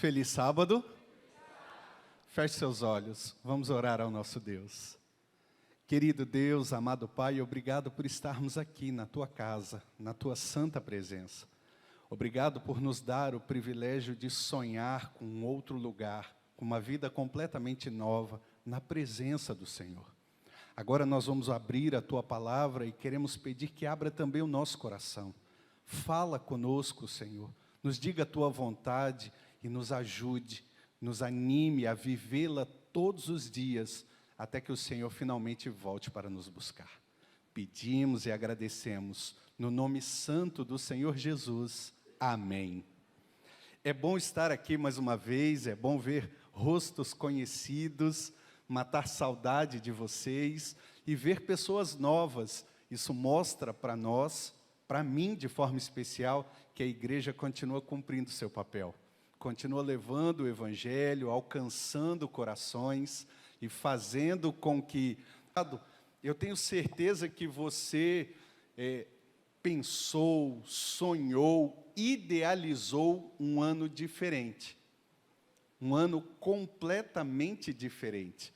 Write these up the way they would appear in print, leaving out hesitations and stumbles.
Feliz sábado. Feche seus olhos, vamos orar ao nosso Deus. Querido Deus, amado Pai, obrigado por estarmos aqui na Tua casa, na Tua santa presença. Obrigado por nos dar o privilégio de sonhar com um outro lugar, com uma vida completamente nova, na presença do Senhor. Agora nós vamos abrir a Tua palavra e queremos pedir que abra também o nosso coração. Fala conosco, Senhor, nos diga a Tua vontade e nos ajude, nos anime a vivê-la todos os dias, até que o Senhor finalmente volte para nos buscar. Pedimos e agradecemos, no nome santo do Senhor Jesus. Amém. É bom estar aqui mais uma vez, é bom ver rostos conhecidos, matar saudade de vocês e ver pessoas novas. Isso mostra para nós, para mim de forma especial, que a igreja continua cumprindo seu papel. Continua levando o Evangelho, alcançando corações e fazendo com que... Eu tenho certeza que você pensou, sonhou, idealizou um ano diferente. Um ano completamente diferente.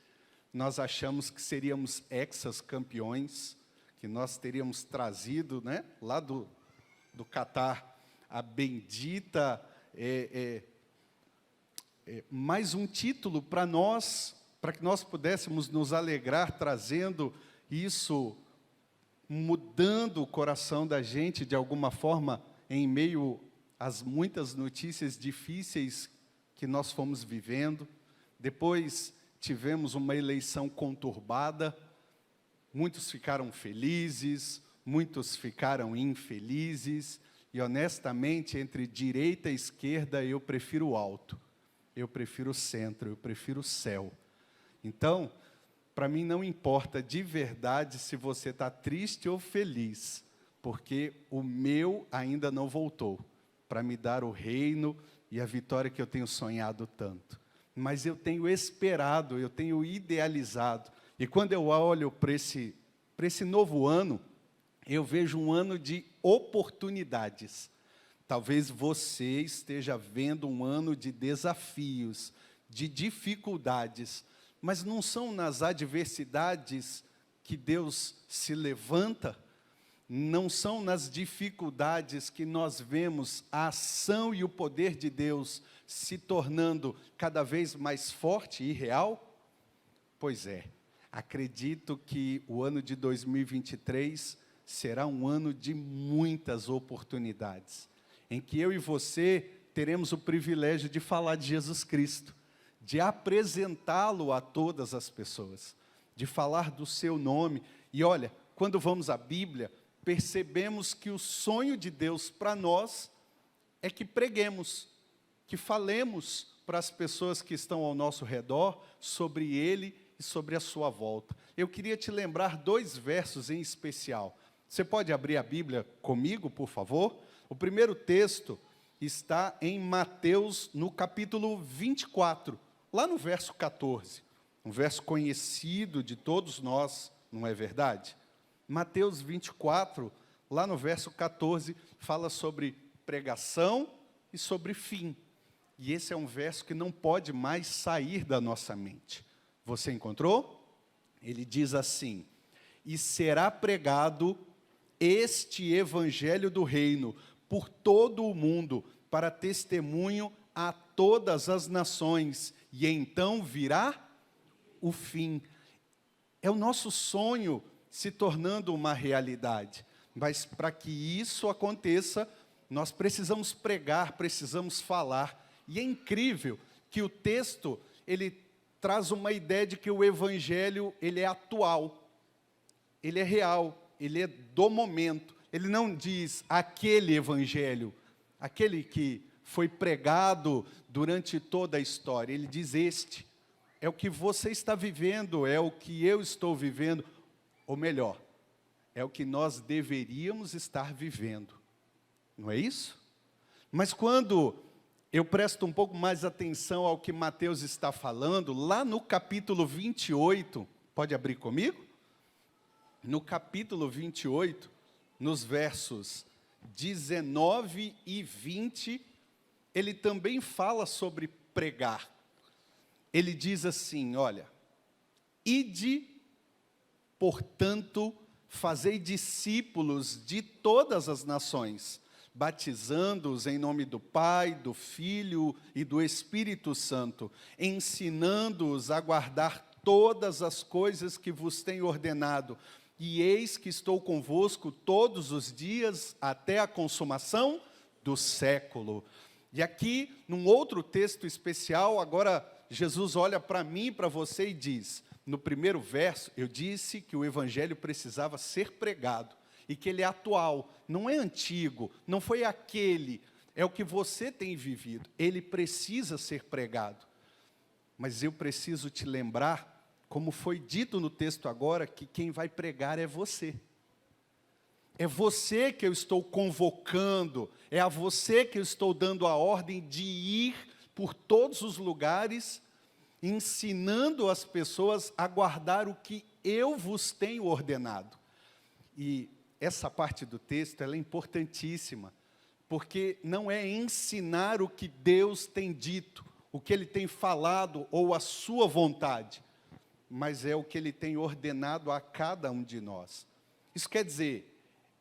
Nós achamos que seríamos hexas-campeões, que nós teríamos trazido, né, lá do Catar, a bendita... mais um título para nós, para que nós pudéssemos nos alegrar, trazendo isso, mudando o coração da gente, de alguma forma, em meio às muitas notícias difíceis que nós fomos vivendo. Depois tivemos uma eleição conturbada, muitos ficaram felizes, muitos ficaram infelizes, e honestamente, entre direita e esquerda, eu prefiro o alto. Eu prefiro o centro, eu prefiro o céu. Então, para mim não importa de verdade se você está triste ou feliz, porque o meu ainda não voltou para me dar o reino e a vitória que eu tenho sonhado tanto. Mas eu tenho esperado, eu tenho idealizado. E quando eu olho para esse novo ano, eu vejo um ano de oportunidades. Talvez você esteja vendo um ano de desafios, de dificuldades, mas não são nas adversidades que Deus se levanta, não são nas dificuldades que nós vemos a ação e o poder de Deus se tornando cada vez mais forte e real? Pois é, acredito que o ano de 2023 será um ano de muitas oportunidades, em que eu e você teremos o privilégio de falar de Jesus Cristo, de apresentá-lo a todas as pessoas, de falar do seu nome. E olha, quando vamos à Bíblia, percebemos que o sonho de Deus para nós é que preguemos, que falemos para as pessoas que estão ao nosso redor sobre Ele e sobre a sua volta. Eu queria te lembrar 2 versos em especial. Você pode abrir a Bíblia comigo, por favor? O primeiro texto está em Mateus, no capítulo 24, lá no verso 14. Um verso conhecido de todos nós, não é verdade? Mateus 24, lá no verso 14, fala sobre pregação e sobre fim. E esse é um verso que não pode mais sair da nossa mente. Você encontrou? Ele diz assim: e será pregado este evangelho do reino por todo o mundo, para testemunho a todas as nações, e então virá o fim. É o nosso sonho se tornando uma realidade, mas para que isso aconteça, nós precisamos pregar, precisamos falar, e é incrível que o texto, ele traz uma ideia de que o evangelho, ele é atual, ele é real, ele é do momento. Ele não diz aquele evangelho, aquele que foi pregado durante toda a história. Ele diz este. É o que você está vivendo, é o que eu estou vivendo. Ou melhor, é o que nós deveríamos estar vivendo. Não é isso? Mas quando eu presto um pouco mais atenção ao que Mateus está falando, lá no capítulo 28, pode abrir comigo? No capítulo 28, nos versos 19 e 20, ele também fala sobre pregar. Ele diz assim, olha, ide, portanto, fazei discípulos de todas as nações, batizando-os em nome do Pai, do Filho e do Espírito Santo, ensinando-os a guardar todas as coisas que vos tenho ordenado. E eis que estou convosco todos os dias até a consumação do século. E aqui, num outro texto especial, agora Jesus olha para mim e para você e diz, no primeiro verso, eu disse que o Evangelho precisava ser pregado, e que ele é atual, não é antigo, não foi aquele, é o que você tem vivido, ele precisa ser pregado. Mas eu preciso te lembrar, como foi dito no texto agora, que quem vai pregar é você. É você que eu estou convocando, é a você que eu estou dando a ordem de ir por todos os lugares, ensinando as pessoas a guardar o que eu vos tenho ordenado. E essa parte do texto, ela é importantíssima, porque não é ensinar o que Deus tem dito, o que Ele tem falado ou a sua vontade, mas é o que Ele tem ordenado a cada um de nós. Isso quer dizer,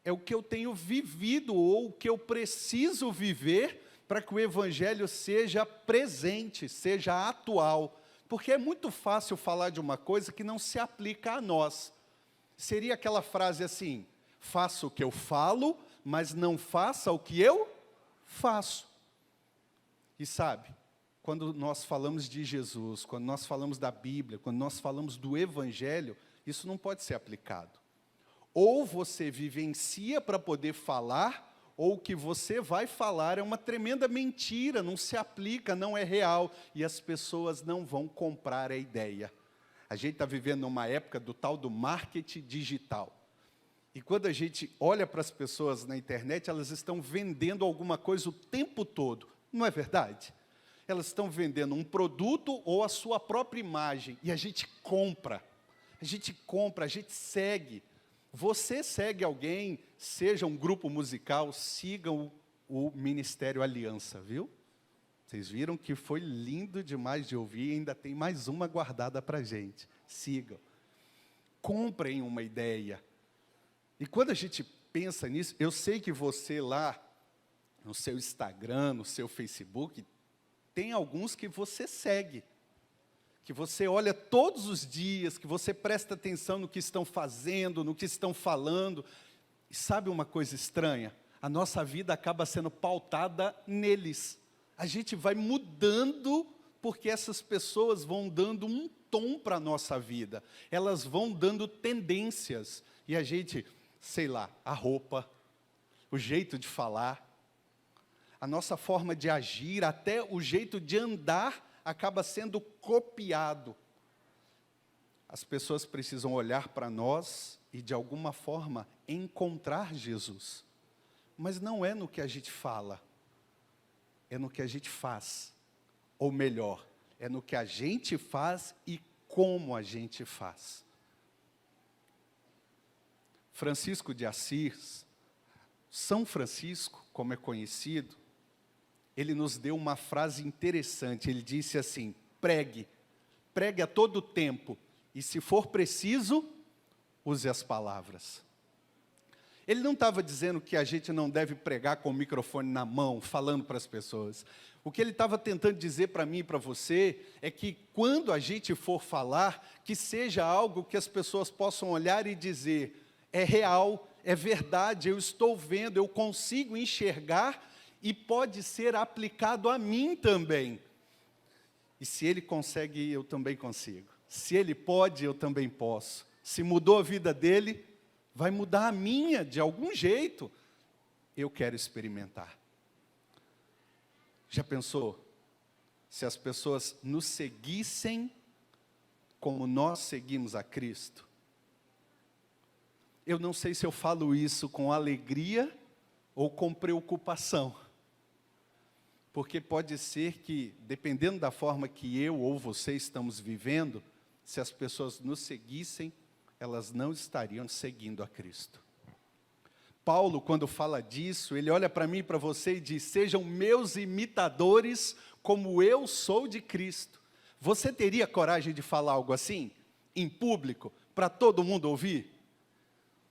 é o que eu tenho vivido ou o que eu preciso viver para que o Evangelho seja presente, seja atual. Porque é muito fácil falar de uma coisa que não se aplica a nós. Seria aquela frase assim, faça o que eu falo, mas não faça o que eu faço. E sabe, quando nós falamos de Jesus, quando nós falamos da Bíblia, quando nós falamos do Evangelho, isso não pode ser aplicado. Ou você vivencia para poder falar, ou o que você vai falar é uma tremenda mentira, não se aplica, não é real, e as pessoas não vão comprar a ideia. A gente está vivendo uma época do tal do marketing digital. E quando a gente olha para as pessoas na internet, elas estão vendendo alguma coisa o tempo todo, não é verdade? Elas estão vendendo um produto ou a sua própria imagem, e a gente compra, a gente segue. Você segue alguém, seja um grupo musical, sigam o Ministério Aliança, viu? Vocês viram que foi lindo demais de ouvir, e ainda tem mais uma guardada para a gente. Sigam. Comprem uma ideia. E quando a gente pensa nisso, eu sei que você lá, no seu Instagram, no seu Facebook, tem alguns que você segue, que você olha todos os dias, que você presta atenção no que estão fazendo, no que estão falando. E sabe uma coisa estranha? A nossa vida acaba sendo pautada neles. A gente vai mudando, porque essas pessoas vão dando um tom para a nossa vida. Elas vão dando tendências. E a gente, sei lá, a roupa, o jeito de falar, a nossa forma de agir, até o jeito de andar, acaba sendo copiado. As pessoas precisam olhar para nós e, de alguma forma, encontrar Jesus. Mas não é no que a gente fala, é no que a gente faz. Ou melhor, é no que a gente faz e como a gente faz. Francisco de Assis, São Francisco, como é conhecido, ele nos deu uma frase interessante. Ele disse assim, pregue a todo tempo, e se for preciso, use as palavras. Ele não estava dizendo que a gente não deve pregar com o microfone na mão, falando para as pessoas. O que ele estava tentando dizer para mim e para você, é que quando a gente for falar, que seja algo que as pessoas possam olhar e dizer, é real, é verdade, eu estou vendo, eu consigo enxergar, e pode ser aplicado a mim também. E se ele consegue, eu também consigo. Se ele pode, eu também posso. Se mudou a vida dele, vai mudar a minha de algum jeito. Eu quero experimentar. Já pensou? Se as pessoas nos seguissem como nós seguimos a Cristo? Eu não sei se eu falo isso com alegria ou com preocupação. Porque pode ser que, dependendo da forma que eu ou você estamos vivendo, se as pessoas nos seguissem, elas não estariam seguindo a Cristo. Paulo, quando fala disso, ele olha para mim e para você e diz: sejam meus imitadores como eu sou de Cristo. Você teria coragem de falar algo assim, em público, para todo mundo ouvir?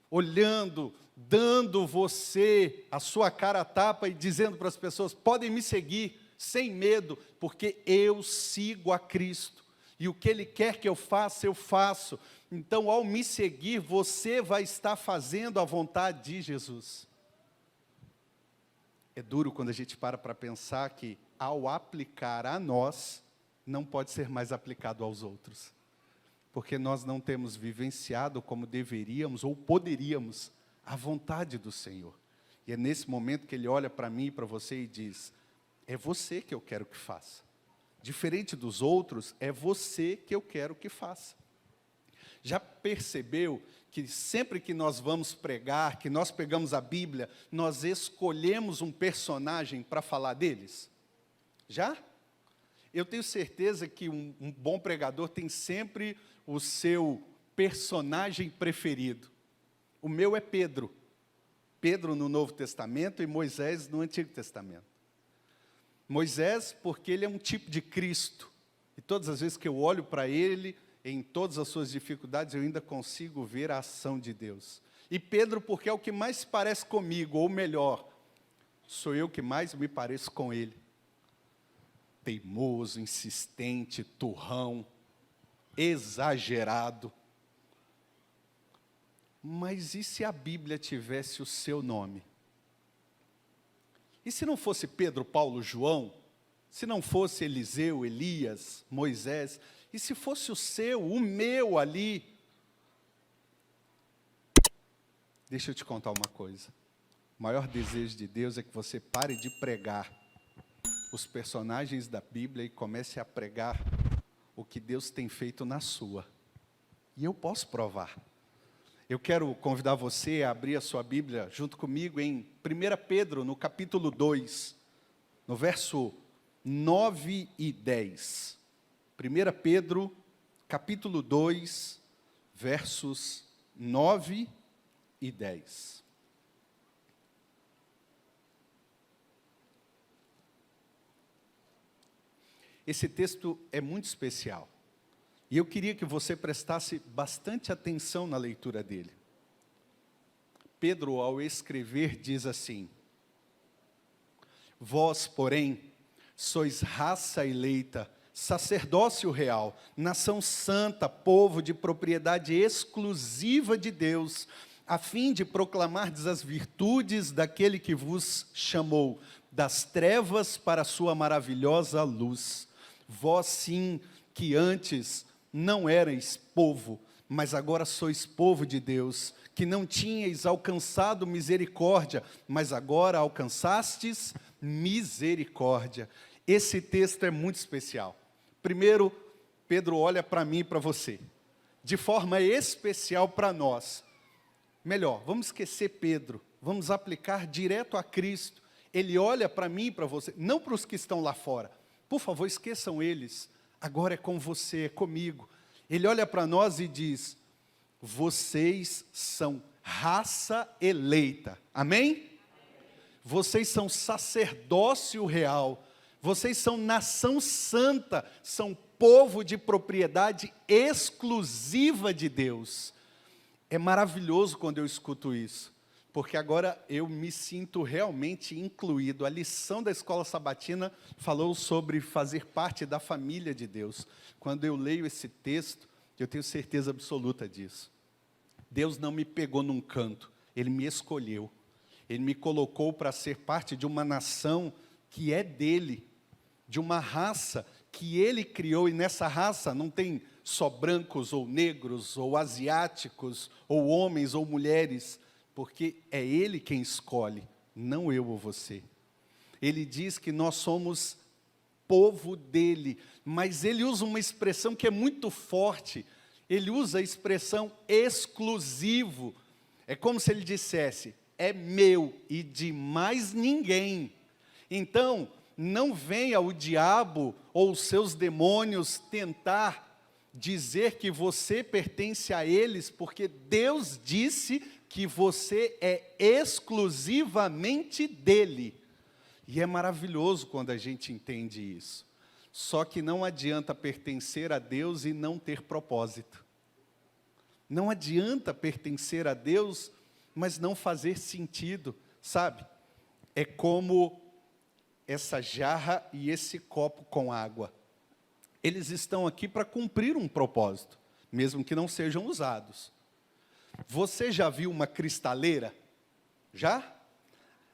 Olhando, dando você a sua cara a tapa e dizendo para as pessoas: podem me seguir sem medo, porque eu sigo a Cristo. E o que Ele quer que eu faça, eu faço. Então, ao me seguir, você vai estar fazendo a vontade de Jesus. É duro quando a gente para pensar que, ao aplicar a nós, não pode ser mais aplicado aos outros. Porque nós não temos vivenciado como deveríamos ou poderíamos a vontade do Senhor. E é nesse momento que Ele olha para mim e para você e diz: é você que eu quero que faça. Diferente dos outros, é você que eu quero que faça. Já percebeu que sempre que nós vamos pregar, que nós pegamos a Bíblia, nós escolhemos um personagem para falar deles? Já? Eu tenho certeza que um bom pregador tem sempre o seu personagem preferido. O meu é Pedro. Pedro no Novo Testamento e Moisés no Antigo Testamento. Moisés, porque ele é um tipo de Cristo. E todas as vezes que eu olho para ele, em todas as suas dificuldades, eu ainda consigo ver a ação de Deus. E Pedro, porque é o que mais se parece comigo, ou melhor, sou eu que mais me pareço com ele. Teimoso, insistente, turrão, exagerado. Mas e se a Bíblia tivesse o seu nome? E se não fosse Pedro, Paulo, João? Se não fosse Eliseu, Elias, Moisés? E se fosse o seu, o meu ali? Deixa eu te contar uma coisa. O maior desejo de Deus é que você pare de pregar os personagens da Bíblia e comece a pregar o que Deus tem feito na sua. E eu posso provar. Eu quero convidar você a abrir a sua Bíblia junto comigo em 1 Pedro, no capítulo 2, no verso 9 e 10. 1 Pedro, capítulo 2, versos 9 e 10. Esse texto é muito especial. E eu queria que você prestasse bastante atenção na leitura dele. Pedro, ao escrever, diz assim: vós, porém, sois raça eleita, sacerdócio real, nação santa, povo de propriedade exclusiva de Deus, a fim de proclamardes as virtudes daquele que vos chamou das trevas para a sua maravilhosa luz. Vós, sim, que antes não erais povo, mas agora sois povo de Deus, que não tinhais alcançado misericórdia, mas agora alcançastes misericórdia. Esse texto é muito especial. Primeiro, Pedro olha para mim e para você, de forma especial para nós. Melhor, vamos esquecer Pedro, vamos aplicar direto a Cristo. Ele olha para mim e para você, não para os que estão lá fora. Por favor, esqueçam eles. Agora é com você, é comigo. Ele olha para nós e diz: vocês são raça eleita. Amém? Vocês são sacerdócio real. Vocês são nação santa. São povo de propriedade exclusiva de Deus. É maravilhoso quando eu escuto isso, porque agora eu me sinto realmente incluído. A lição da escola sabatina falou sobre fazer parte da família de Deus. Quando eu leio esse texto, eu tenho certeza absoluta disso. Deus não me pegou num canto, Ele me escolheu. Ele me colocou para ser parte de uma nação que é dele, de uma raça que Ele criou, e nessa raça não tem só brancos ou negros, ou asiáticos, ou homens ou mulheres, porque é Ele quem escolhe, não eu ou você. Ele diz que nós somos povo dele, mas ele usa uma expressão que é muito forte. Ele usa a expressão exclusivo. É como se ele dissesse: é meu e de mais ninguém. Então, não venha o diabo ou os seus demônios tentar dizer que você pertence a eles, porque Deus disse que você é exclusivamente dele. E é maravilhoso quando a gente entende isso. Só que não adianta pertencer a Deus e não ter propósito. Não adianta pertencer a Deus, mas não fazer sentido, sabe? É como essa jarra e esse copo com água. Eles estão aqui para cumprir um propósito, mesmo que não sejam usados. Você já viu uma cristaleira? Já?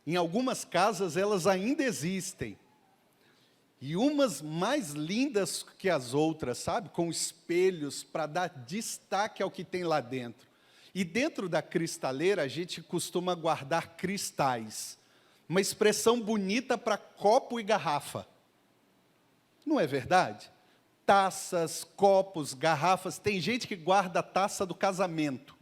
Em algumas casas elas ainda existem. E umas mais lindas que as outras, sabe? Com espelhos para dar destaque ao que tem lá dentro. E dentro da cristaleira a gente costuma guardar cristais. Uma expressão bonita para copo e garrafa. Não é verdade? Taças, copos, garrafas. Tem gente que guarda a taça do casamento.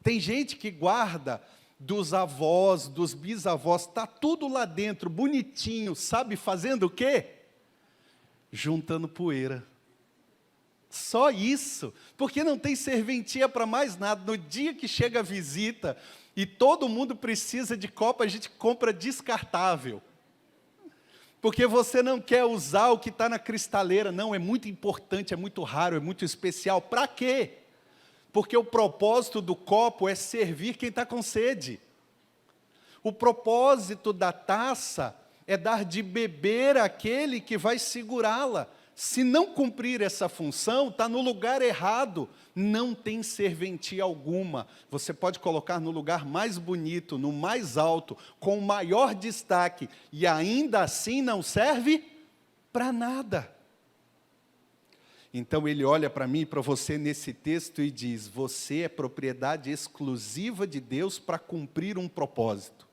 Tem gente que guarda dos avós, dos bisavós, está tudo lá dentro, bonitinho, sabe fazendo o quê? Juntando poeira. Só isso, porque não tem serventia para mais nada. No dia que chega a visita e todo mundo precisa de copo, a gente compra descartável. Porque você não quer usar o que está na cristaleira. Não, é muito importante, é muito raro, é muito especial. Para quê? Porque o propósito do copo é servir quem está com sede. O propósito da taça é dar de beber àquele que vai segurá-la. Se não cumprir essa função, está no lugar errado. Não tem serventia alguma. Você pode colocar no lugar mais bonito, no mais alto, com o maior destaque, e ainda assim não serve para nada. Então ele olha para mim e para você nesse texto e diz: você é propriedade exclusiva de Deus para cumprir um propósito.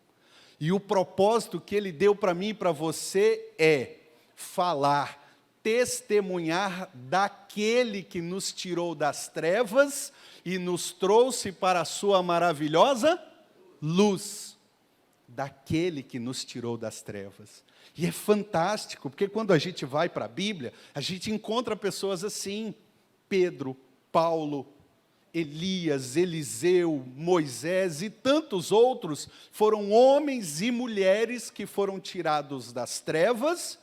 E o propósito que ele deu para mim e para você é falar, testemunhar daquele que nos tirou das trevas e nos trouxe para a sua maravilhosa luz. Daquele que nos tirou das trevas. E é fantástico, porque quando a gente vai para a Bíblia, a gente encontra pessoas assim: Pedro, Paulo, Elias, Eliseu, Moisés e tantos outros foram homens e mulheres que foram tirados das trevas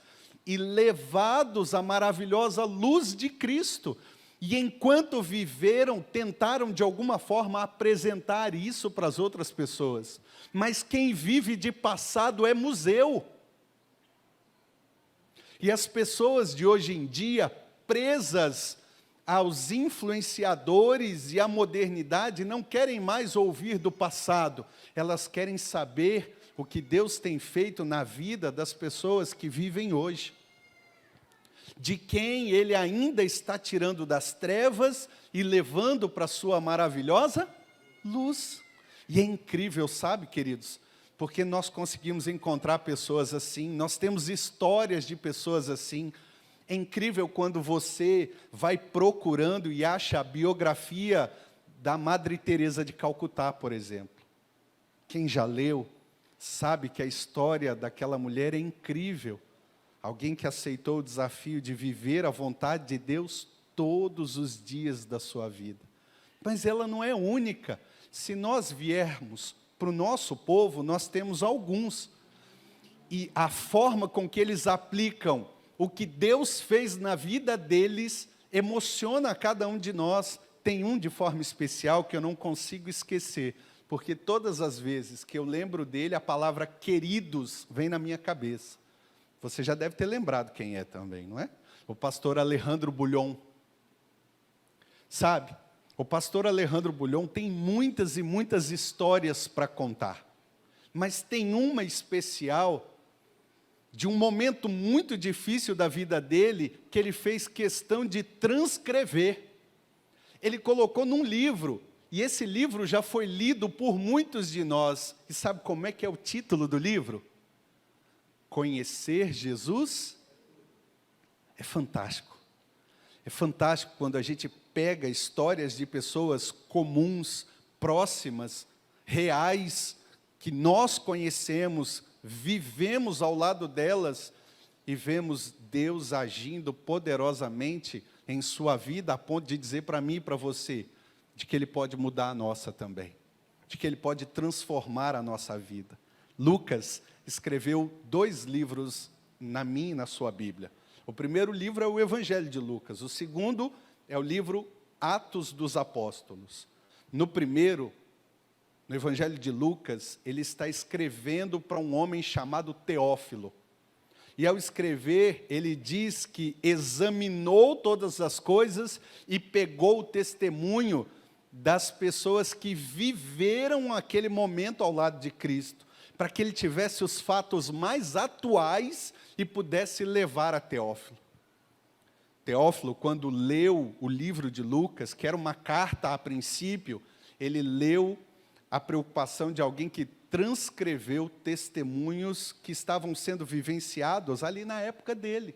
e levados à maravilhosa luz de Cristo. E enquanto viveram, tentaram de alguma forma apresentar isso para as outras pessoas. Mas quem vive de passado é museu. E as pessoas de hoje em dia, presas aos influenciadores e à modernidade, não querem mais ouvir do passado. Elas querem saber o que Deus tem feito na vida das pessoas que vivem hoje. De quem Ele ainda está tirando das trevas e levando para a sua maravilhosa luz. E é incrível, sabe, queridos? Porque nós conseguimos encontrar pessoas assim, nós temos histórias de pessoas assim. É incrível quando você vai procurando e acha a biografia da Madre Teresa de Calcutá, por exemplo. Quem já leu, sabe que a história daquela mulher é incrível. Alguém que aceitou o desafio de viver a vontade de Deus todos os dias da sua vida. Mas ela não é única. Se nós viermos para o nosso povo, nós temos alguns. E a forma com que eles aplicam o que Deus fez na vida deles emociona a cada um de nós. Tem um de forma especial que eu não consigo esquecer, porque todas as vezes que eu lembro dele, a palavra queridos vem na minha cabeça. Você já deve ter lembrado quem é também, não é? O pastor Alejandro Bulhon. Sabe? O pastor Alejandro Bulhon tem muitas e muitas histórias para contar. Mas tem uma especial de um momento muito difícil da vida dele, que ele fez questão de transcrever. Ele colocou num livro, e esse livro já foi lido por muitos de nós. E sabe como é que é o título do livro? Conhecer Jesus é fantástico. É fantástico quando a gente pega histórias de pessoas comuns, próximas, reais, que nós conhecemos, vivemos ao lado delas e vemos Deus agindo poderosamente em sua vida, a ponto de dizer para mim e para você, de que Ele pode mudar a nossa também. de que Ele pode transformar a nossa vida. Lucas escreveu 2 livros na minha e na sua Bíblia. O primeiro livro é o Evangelho de Lucas, o segundo é o livro Atos dos Apóstolos. No primeiro, no Evangelho de Lucas, ele está escrevendo para um homem chamado Teófilo. E ao escrever, ele diz que examinou todas as coisas e pegou o testemunho das pessoas que viveram aquele momento ao lado de Cristo, para que ele tivesse os fatos mais atuais e pudesse levar a Teófilo. Teófilo, quando leu o livro de Lucas, que era uma carta a princípio, ele leu a preocupação de alguém que transcreveu testemunhos que estavam sendo vivenciados ali na época dele.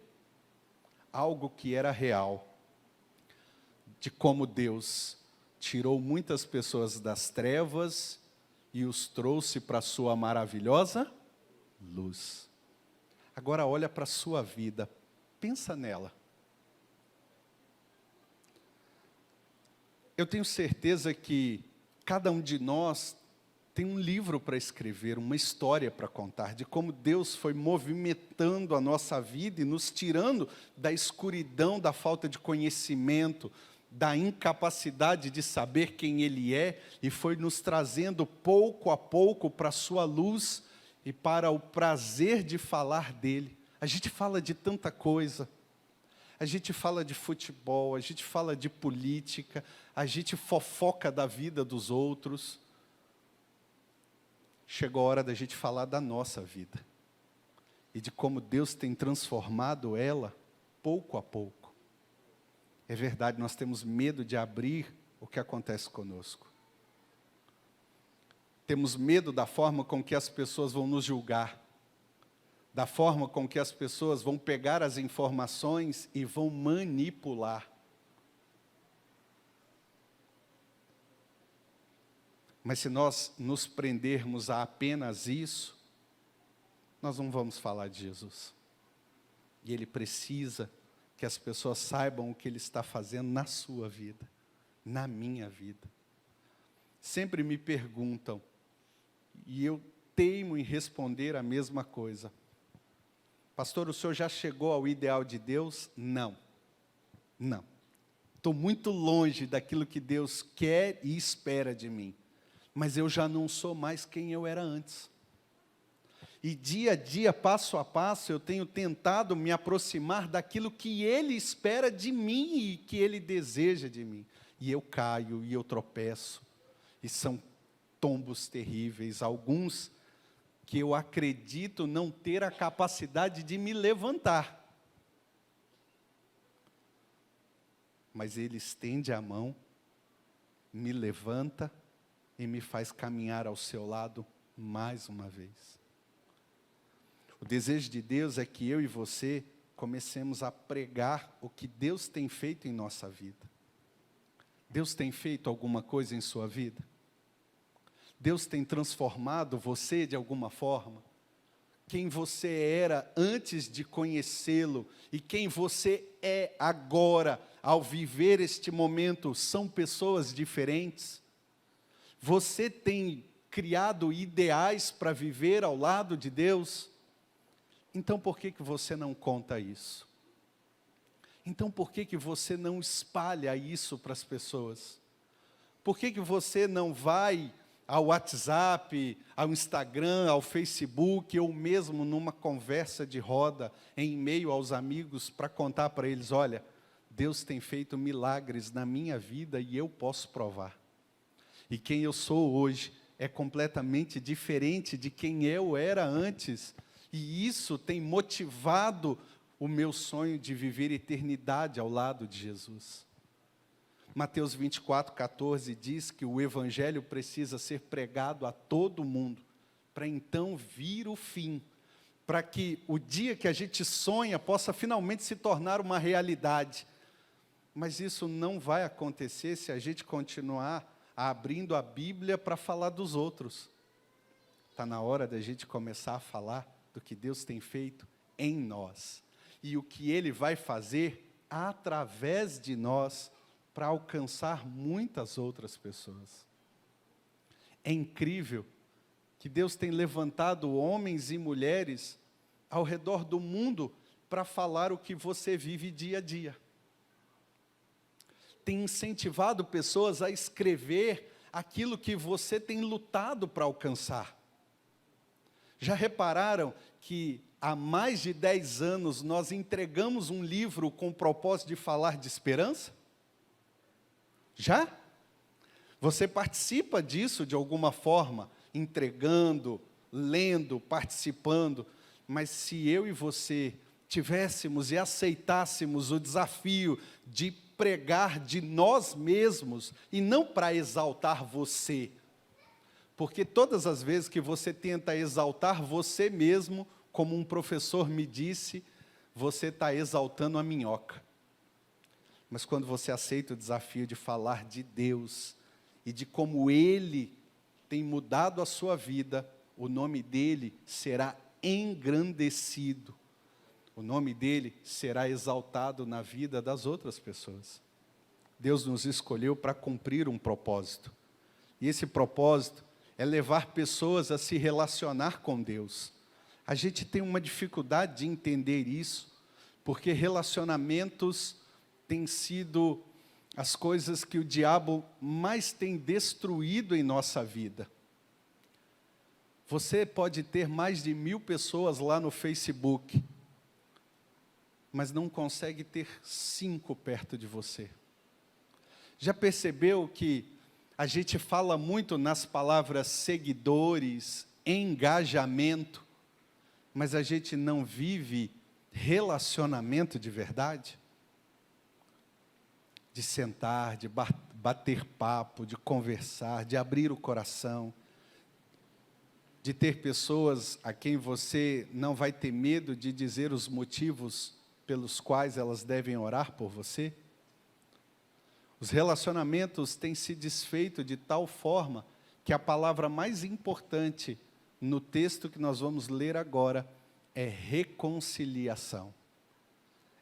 Algo que era real, de como Deus tirou muitas pessoas das trevas e os trouxe para a sua maravilhosa luz. Agora olha para a sua vida, pensa nela. Eu tenho certeza que cada um de nós tem um livro para escrever, uma história para contar, de como Deus foi movimentando a nossa vida e nos tirando da escuridão, da falta de conhecimento, da incapacidade de saber quem Ele é, e foi nos trazendo pouco a pouco para a sua luz e para o prazer de falar dEle. A gente fala de tanta coisa, a gente fala de futebol, a gente fala de política, a gente fofoca da vida dos outros. Chegou a hora da gente falar da nossa vida e de como Deus tem transformado ela pouco a pouco. É verdade, nós temos medo de abrir o que acontece conosco. Temos medo da forma com que as pessoas vão nos julgar, da forma com que as pessoas vão pegar as informações e vão manipular. Mas se nós nos prendermos a apenas isso, nós não vamos falar de Jesus. E Ele precisa que as pessoas saibam o que Ele está fazendo na sua vida, na minha vida. Sempre me perguntam, e eu teimo em responder a mesma coisa. Pastor, o senhor já chegou ao ideal de Deus? Não. Não. Estou muito longe daquilo que Deus quer e espera de mim. Mas eu já não sou mais quem eu era antes. E dia a dia, passo a passo, eu tenho tentado me aproximar daquilo que Ele espera de mim e que Ele deseja de mim. E eu caio, e eu tropeço. E são tombos terríveis, alguns que eu acredito não ter a capacidade de me levantar. Mas Ele estende a mão, me levanta e me faz caminhar ao seu lado mais uma vez. O desejo de Deus é que eu e você comecemos a pregar o que Deus tem feito em nossa vida. Deus tem feito alguma coisa em sua vida? Deus tem transformado você de alguma forma? Quem você era antes de conhecê-lo e quem você é agora, ao viver este momento, são pessoas diferentes? Você tem criado ideais para viver ao lado de Deus? Então por que você não conta isso? Então por que você não espalha isso para as pessoas? Por que você não vai ao WhatsApp, ao Instagram, ao Facebook, ou mesmo numa conversa de roda, em meio aos amigos, para contar para eles, olha, Deus tem feito milagres na minha vida e eu posso provar. E quem eu sou hoje é completamente diferente de quem eu era antes. E isso tem motivado o meu sonho de viver eternidade ao lado de Jesus. Mateus 24:14 diz que o Evangelho precisa ser pregado a todo mundo, para então vir o fim, para que o dia que a gente sonha possa finalmente se tornar uma realidade. Mas isso não vai acontecer se a gente continuar abrindo a Bíblia para falar dos outros. Está na hora da gente começar a falar do que Deus tem feito em nós. E o que Ele vai fazer através de nós para alcançar muitas outras pessoas. É incrível que Deus tem levantado homens e mulheres ao redor do mundo para falar o que você vive dia a dia. Tem incentivado pessoas a escrever aquilo que você tem lutado para alcançar. Já repararam que há mais de 10 anos nós entregamos um livro com o propósito de falar de esperança? Já? Você participa disso de alguma forma, entregando, lendo, participando, mas se eu e você tivéssemos e aceitássemos o desafio de pregar de nós mesmos, e não para exaltar você, porque todas as vezes que você tenta exaltar você mesmo, como um professor me disse, você está exaltando a minhoca. Mas quando você aceita o desafio de falar de Deus, e de como Ele tem mudado a sua vida, o nome dEle será engrandecido. O nome dEle será exaltado na vida das outras pessoas. Deus nos escolheu para cumprir um propósito. E esse propósito é levar pessoas a se relacionar com Deus. A gente tem uma dificuldade de entender isso, porque relacionamentos têm sido as coisas que o diabo mais tem destruído em nossa vida. Você pode ter mais de 1000 pessoas lá no Facebook, mas não consegue ter 5 perto de você. Já percebeu que a gente fala muito nas palavras seguidores, engajamento, mas a gente não vive relacionamento de verdade? De sentar, de bater papo, de conversar, de abrir o coração, de ter pessoas a quem você não vai ter medo de dizer os motivos pelos quais elas devem orar por você? Os relacionamentos têm se desfeito de tal forma que a palavra mais importante no texto que nós vamos ler agora é reconciliação.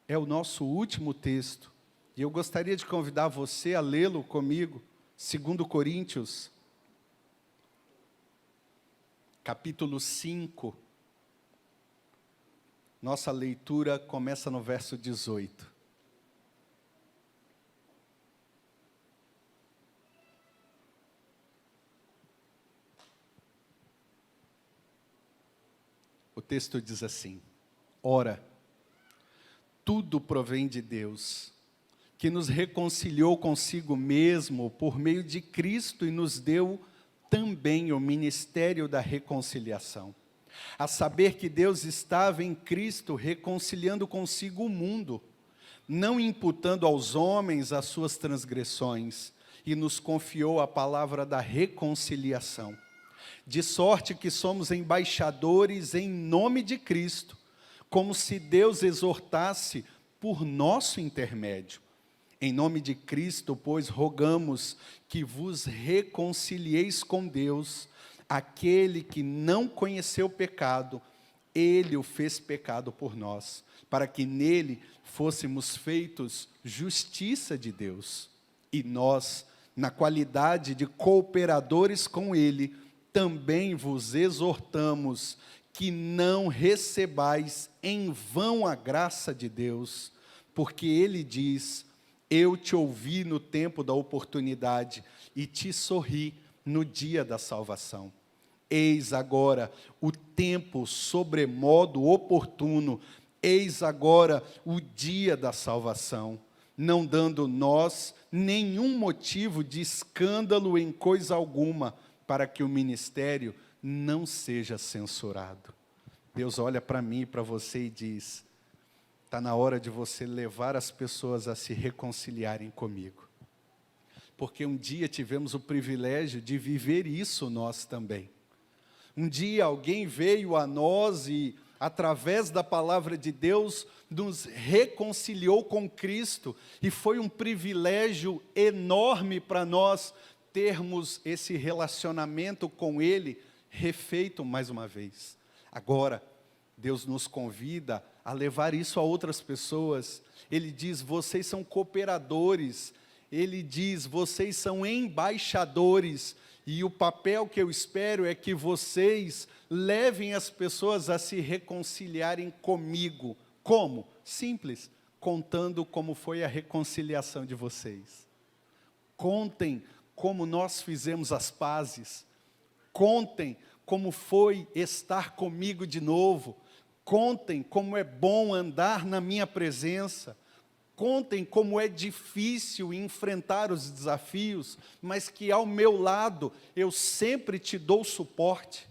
É o nosso último texto. E eu gostaria de convidar você a lê-lo comigo, 2 Coríntios, capítulo 5. Nossa leitura começa no verso 18. O texto diz assim: ora, tudo provém de Deus, que nos reconciliou consigo mesmo por meio de Cristo e nos deu também o ministério da reconciliação. A saber que Deus estava em Cristo reconciliando consigo o mundo, não imputando aos homens as suas transgressões, e nos confiou a palavra da reconciliação. De sorte que somos embaixadores em nome de Cristo, como se Deus exortasse por nosso intermédio. Em nome de Cristo, pois, rogamos que vos reconcilieis com Deus. Aquele que não conheceu pecado, Ele o fez pecado por nós, para que nele fôssemos feitos justiça de Deus. E nós, na qualidade de cooperadores com Ele, também vos exortamos que não recebais em vão a graça de Deus, porque Ele diz: eu te ouvi no tempo da oportunidade e te sorri no dia da salvação. Eis agora o tempo sobremodo oportuno, eis agora o dia da salvação, não dando nós nenhum motivo de escândalo em coisa alguma, para que o ministério não seja censurado. Deus olha para mim e para você e diz: está na hora de você levar as pessoas a se reconciliarem comigo. Porque um dia tivemos o privilégio de viver isso nós também. Um dia alguém veio a nós e, através da palavra de Deus, nos reconciliou com Cristo. E foi um privilégio enorme para nós termos esse relacionamento com Ele refeito mais uma vez. Agora, Deus nos convida a levar isso a outras pessoas. Ele diz: vocês são cooperadores. Ele diz: vocês são embaixadores. E o papel que eu espero é que vocês levem as pessoas a se reconciliarem comigo. Como? Simples, contando como foi a reconciliação de vocês. Contem como nós fizemos as pazes. Contem como foi estar comigo de novo. Contem como é bom andar na minha presença. Contem como é difícil enfrentar os desafios, mas que ao meu lado eu sempre te dou suporte.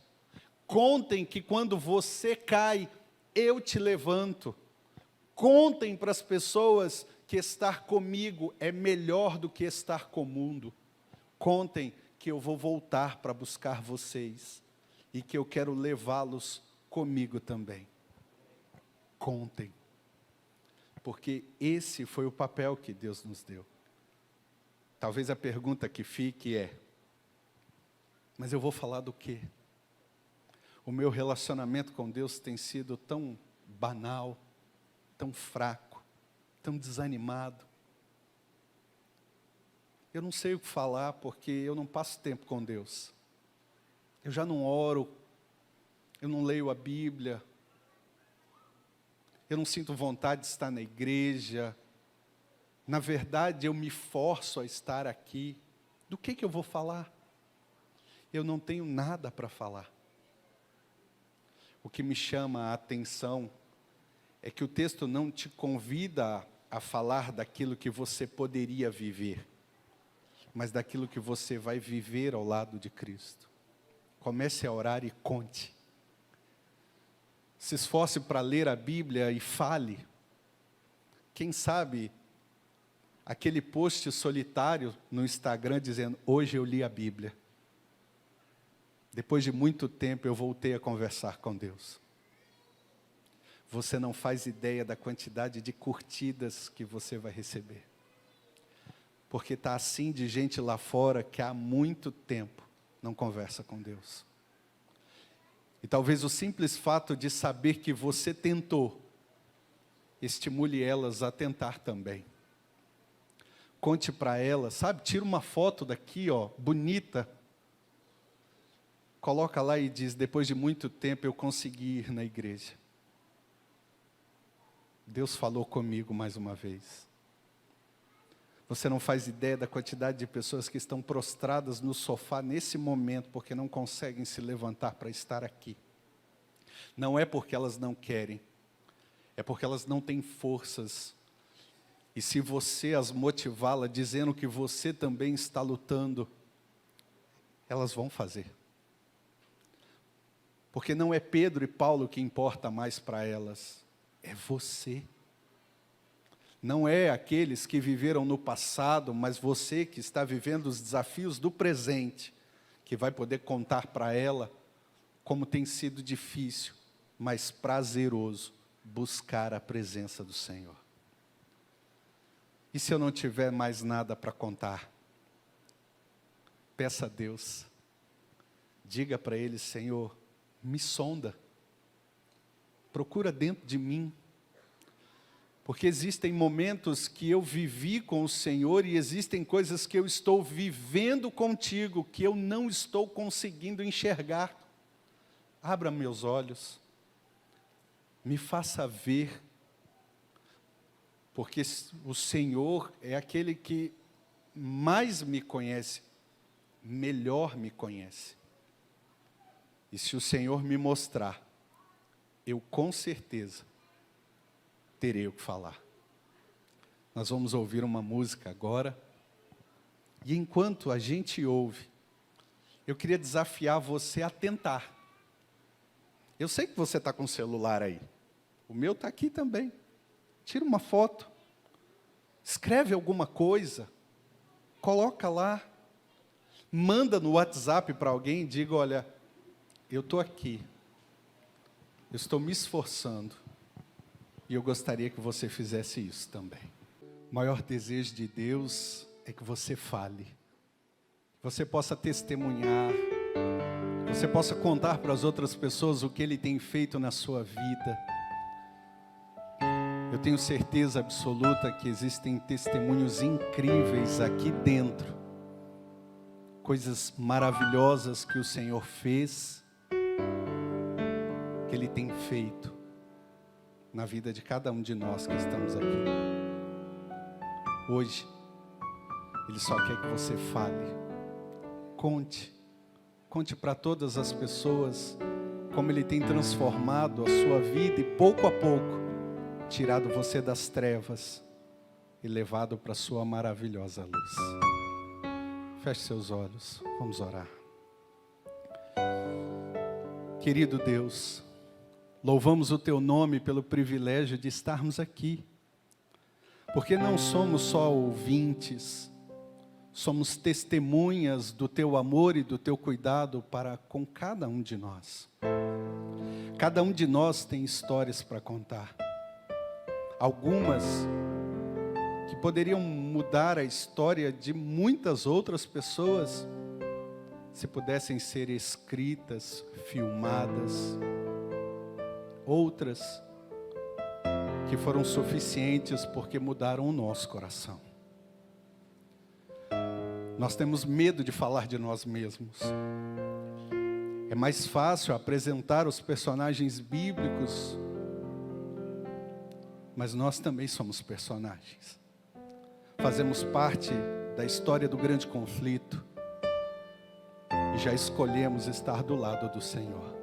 Contem que quando você cai, eu te levanto. Contem para as pessoas que estar comigo é melhor do que estar com o mundo. Contem que eu vou voltar para buscar vocês e que eu quero levá-los comigo também. Contem. Porque esse foi o papel que Deus nos deu. Talvez a pergunta que fique é: mas eu vou falar do quê? O meu relacionamento com Deus tem sido tão banal, tão fraco, tão desanimado. Eu não sei o que falar porque eu não passo tempo com Deus. Eu já não oro, eu não leio a Bíblia. Eu não sinto vontade de estar na igreja. Na verdade, eu me forço a estar aqui. Do que eu vou falar? Eu não tenho nada para falar. O que me chama a atenção é que o texto não te convida a falar daquilo que você poderia viver, mas daquilo que você vai viver ao lado de Cristo. Comece a orar e conte. Se esforce para ler a Bíblia e fale. Quem sabe, aquele post solitário no Instagram dizendo: hoje eu li a Bíblia. Depois de muito tempo eu voltei a conversar com Deus. Você não faz ideia da quantidade de curtidas que você vai receber. Porque está assim de gente lá fora que há muito tempo não conversa com Deus. E talvez o simples fato de saber que você tentou, estimule elas a tentar também. Conte para elas, sabe, tira uma foto daqui, ó, bonita. Coloca lá e diz: depois de muito tempo eu consegui ir na igreja. Deus falou comigo mais uma vez. Você não faz ideia da quantidade de pessoas que estão prostradas no sofá nesse momento, porque não conseguem se levantar para estar aqui. Não é porque elas não querem, é porque elas não têm forças. E se você as motivá-la, dizendo que você também está lutando, elas vão fazer. Porque não é Pedro e Paulo que importa mais para elas, é você. Não é aqueles que viveram no passado, mas você que está vivendo os desafios do presente, que vai poder contar para ela como tem sido difícil, mas prazeroso buscar a presença do Senhor. E se eu não tiver mais nada para contar? Peça a Deus, diga para Ele: Senhor, me sonda, procura dentro de mim. Porque existem momentos que eu vivi com o Senhor e existem coisas que eu estou vivendo contigo que eu não estou conseguindo enxergar. Abra meus olhos, me faça ver, porque o Senhor é aquele que mais me conhece, melhor me conhece. E se o Senhor me mostrar, eu com certeza terei o que falar. Nós vamos ouvir uma música agora. E enquanto a gente ouve, eu queria desafiar você a tentar. Eu sei que você está com o celular aí. O meu está aqui também. Tira uma foto. Escreve alguma coisa. Coloca lá. Manda no WhatsApp para alguém e diga: olha, eu estou aqui. Eu estou me esforçando. E eu gostaria que você fizesse isso também. O maior desejo de Deus é que você fale. Você possa testemunhar. Você possa contar para as outras pessoas o que Ele tem feito na sua vida. Eu tenho certeza absoluta que existem testemunhos incríveis aqui dentro. coisas maravilhosas que o Senhor fez, que Ele tem feito na vida de cada um de nós que estamos aqui. Hoje, Ele só quer que você fale. Conte para todas as pessoas como Ele tem transformado a sua vida e pouco a pouco tirado você das trevas e levado para a sua maravilhosa luz. Feche seus olhos, vamos orar. Querido Deus, louvamos o Teu nome pelo privilégio de estarmos aqui, porque não somos só ouvintes, somos testemunhas do Teu amor e do Teu cuidado para com cada um de nós. Cada um de nós tem histórias para contar. Algumas que poderiam mudar a história de muitas outras pessoas, se pudessem ser escritas, filmadas. Outras que foram suficientes porque mudaram o nosso coração. Nós temos medo de falar de nós mesmos. É mais fácil apresentar os personagens bíblicos, mas nós também somos personagens. Fazemos parte da história do grande conflito e já escolhemos estar do lado do Senhor.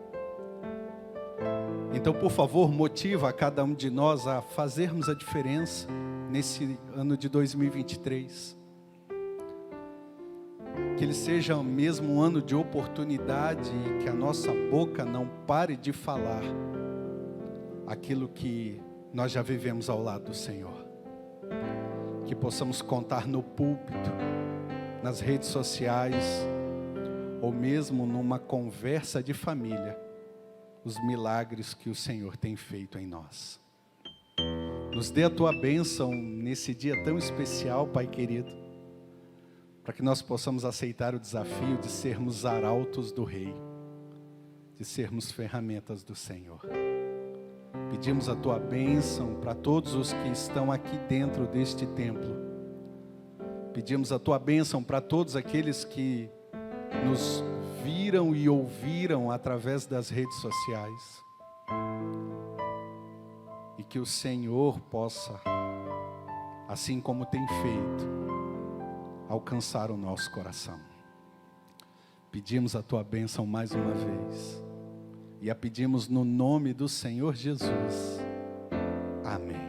Então, por favor, motiva a cada um de nós a fazermos a diferença nesse ano de 2023. Que ele seja mesmo um ano de oportunidade e que a nossa boca não pare de falar aquilo que nós já vivemos ao lado do Senhor. Que possamos contar no púlpito, nas redes sociais, ou mesmo numa conversa de família, os milagres que o Senhor tem feito em nós. Nos dê a Tua bênção nesse dia tão especial, Pai querido, para que nós possamos aceitar o desafio de sermos arautos do Rei, de sermos ferramentas do Senhor. Pedimos a Tua bênção para todos os que estão aqui dentro deste templo. Pedimos a Tua bênção para todos aqueles que nos viram e ouviram através das redes sociais. E que o Senhor possa, assim como tem feito, alcançar o nosso coração. Pedimos a Tua bênção mais uma vez. E a pedimos no nome do Senhor Jesus. Amém.